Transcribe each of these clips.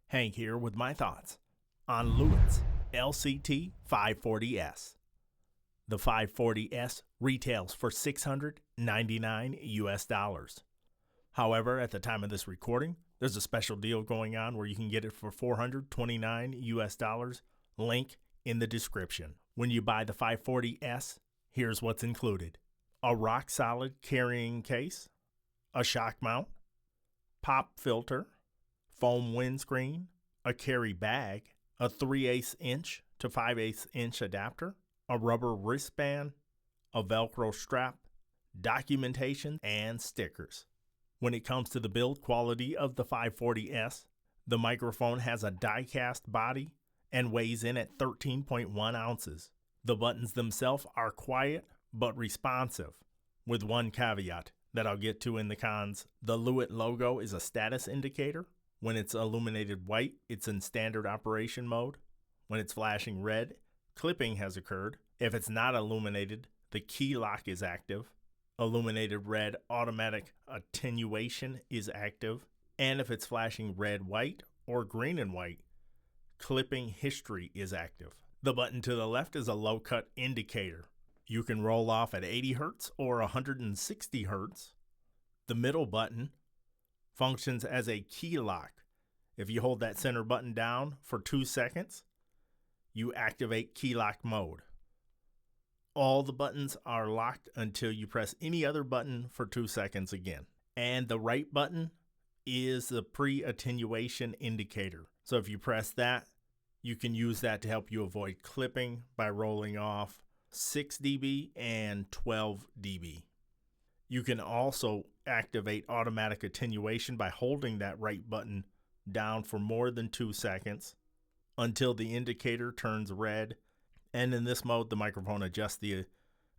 Hank here with my thoughts on Lewitt's LCT 540S. The 540S retails for $699 US. However, at the time of this recording, there's a special deal going on where you can get it for $429 US. Link in the description. When you buy the 540S, here's what's included: a rock solid carrying case, a shock mount, pop filter, foam windscreen, a carry bag, a 3/8 inch to 5/8 inch adapter, a rubber wristband, a Velcro strap, documentation, and stickers. When it comes to the build quality of the 540S, the microphone has a die-cast body and weighs in at 13.1 ounces. The buttons themselves are quiet but responsive, with one caveat that I'll get to in the cons. The Lewitt logo is a status indicator. When it's illuminated white, it's in standard operation mode. When it's flashing red, clipping has occurred. If it's not illuminated, the key lock is active. Illuminated red, automatic attenuation is active. And if it's flashing red, white, or green and white, clipping history is active. The button to the left is a low cut indicator. You can roll off at 80 Hz or 160 Hz. The middle button functions as a key lock. If you hold that center button down for 2 seconds, you activate key lock mode. All the buttons are locked until you press any other button for 2 seconds again. And the right button is the pre-attenuation indicator. So if you press that, you can use that to help you avoid clipping by rolling off 6 dB and 12 dB. You can also activate automatic attenuation by holding that right button down for more than 2 seconds until the indicator turns red. And in this mode, the microphone adjusts the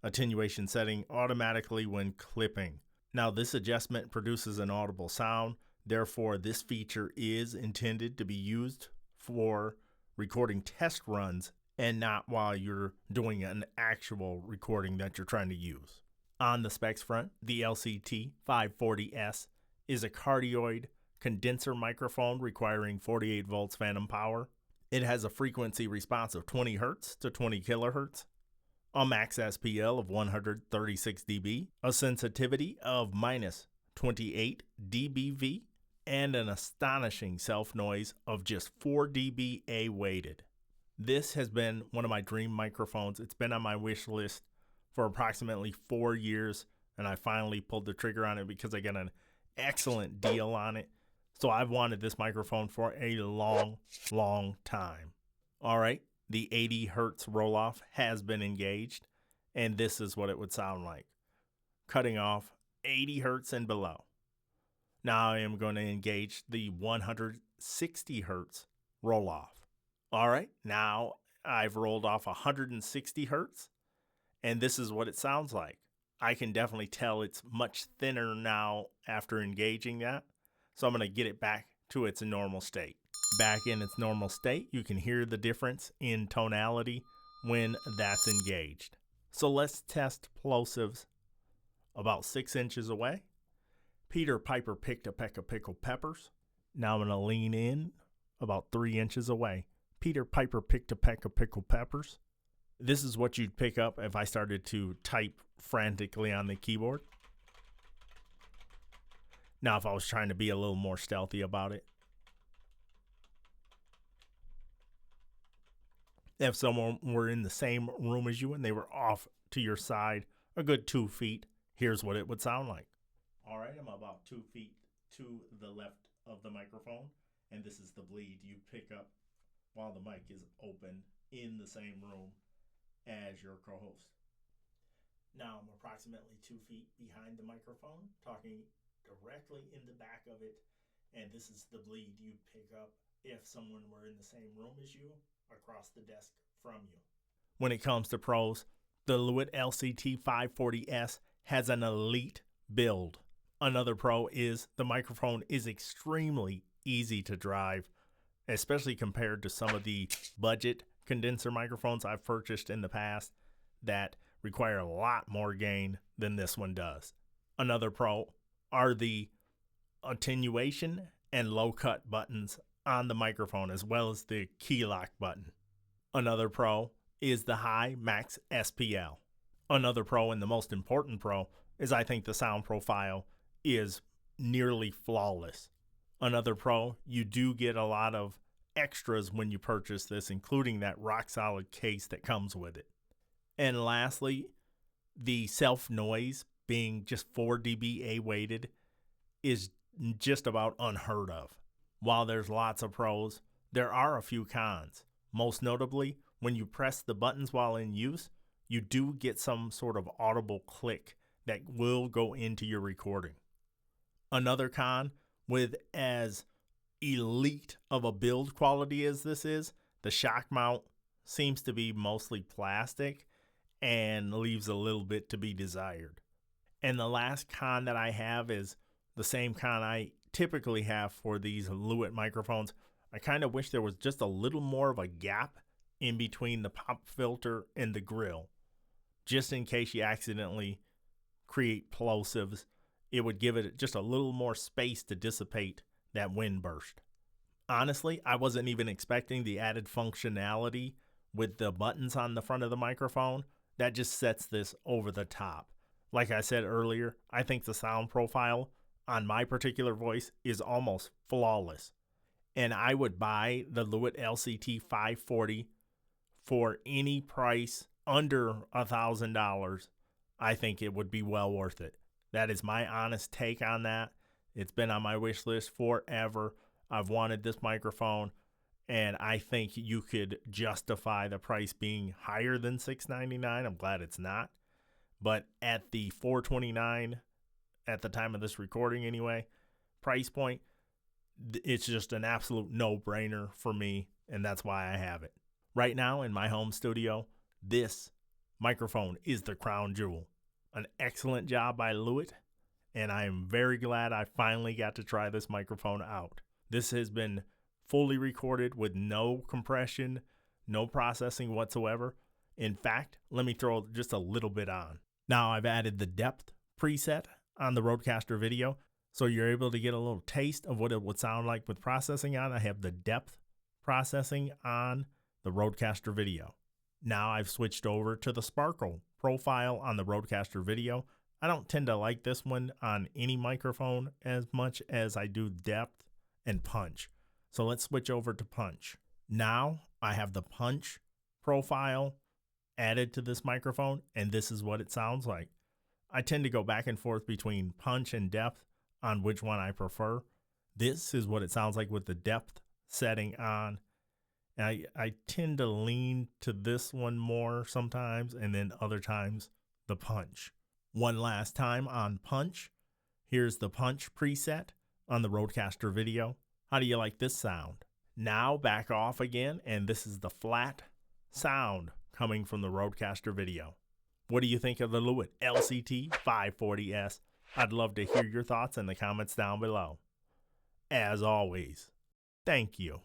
attenuation setting automatically when clipping. Now, this adjustment produces an audible sound. Therefore, this feature is intended to be used for recording test runs and not while you're doing an actual recording that you're trying to use. On the specs front, the LCT 540S is a cardioid condenser microphone requiring 48 volts phantom power. It has a frequency response of 20 Hz to 20 kHz, a max SPL of 136 dB, a sensitivity of minus 28 dBV, and an astonishing self-noise of just 4 dBA weighted. This has been one of my dream microphones. It's been on my wish list for approximately 4 years, and I finally pulled the trigger on it because I got an excellent deal on it. So I've wanted this microphone for a long time. All right, the 80 Hertz roll-off has been engaged, and this is what it would sound like, cutting off 80 Hertz and below. Now I am going to engage the 160 Hertz roll-off. All right, now I've rolled off 160 Hertz, and this is what it sounds like. I can definitely tell it's much thinner now after engaging that. So I'm going to get it back to its normal state. Back in its normal state, you can hear the difference in tonality when that's engaged. So let's test plosives about 6 inches away. Peter Piper picked a peck of pickled peppers. Now I'm going to lean in about 3 inches away. Peter Piper picked a peck of pickled peppers. This is what you'd pick up if I started to type frantically on the keyboard. Now, if I was trying to be a little more stealthy about it, if someone were in the same room as you and they were off to your side a good 2 feet, here's what it would sound like. All right, I'm about 2 feet to the left of the microphone, and this is the bleed you pick up while the mic is open in the same room as your co-host. Now I'm approximately 2 feet behind the microphone, talking directly in the back of it, and this is the bleed you pick up if someone were in the same room as you, across the desk from you. When it comes to pros, the Lewitt LCT 540S has an elite build. Another pro is the microphone is extremely easy to drive, especially compared to some of the budget condenser microphones I've purchased in the past that require a lot more gain than this one does. Another pro are the attenuation and low cut buttons on the microphone as well as the key lock button. Another pro is the high max SPL. Another pro, and the most important pro, is I think the sound profile is nearly flawless. Another pro, you do get a lot of extras when you purchase this, including that rock solid case that comes with it. And lastly, the self noise being just 4 dBA weighted is just about unheard of. While there's lots of pros, there are a few cons. Most notably, when you press the buttons while in use, you do get some sort of audible click that will go into your recording. Another con, with as elite of a build quality as this is, the shock mount seems to be mostly plastic and leaves a little bit to be desired. And the last con that I have is the same con I typically have for these Lewitt microphones. I kind of wish there was just a little more of a gap in between the pop filter and the grill, just in case you accidentally create plosives. It would give it just a little more space to dissipate that wind burst. Honestly, I wasn't even expecting the added functionality with the buttons on the front of the microphone. That just sets this over the top. Like I said earlier, I think the sound profile on my particular voice is almost flawless. And I would buy the Lewitt LCT 540 for any price under $1,000. I think it would be well worth it. That is my honest take on that. It's been on my wish list forever. I've wanted this microphone, and I think you could justify the price being higher than $699. I'm glad it's not. But at the $429, at the time of this recording anyway, price point, it's just an absolute no-brainer for me, and that's why I have it. Right now in my home studio, this microphone is the crown jewel. An excellent job by Lewitt, and I am very glad I finally got to try this microphone out. This has been fully recorded with no compression, no processing whatsoever. In fact, let me throw just a little bit on. Now I've added the depth preset on the RODECASTER video, so you're able to get a little taste of what it would sound like with processing on. I have the depth processing on the RODECASTER video. Now I've switched over to the sparkle profile on the RODECASTER video. I don't tend to like this one on any microphone as much as I do depth and punch. So let's switch over to punch. Now I have the punch profile added to this microphone, and this is what it sounds like. I tend to go back and forth between punch and depth on which one I prefer. This is what it sounds like with the depth setting on. And I tend to lean to this one more sometimes, and then other times the punch. One last time on punch. Here's the punch preset on the RODECASTER video. How do you like this sound? Now back off again, and this is the flat sound coming from the RODECASTER video. What do you think of the Lewitt LCT 540S? I'd love to hear your thoughts in the comments down below. As always, thank you.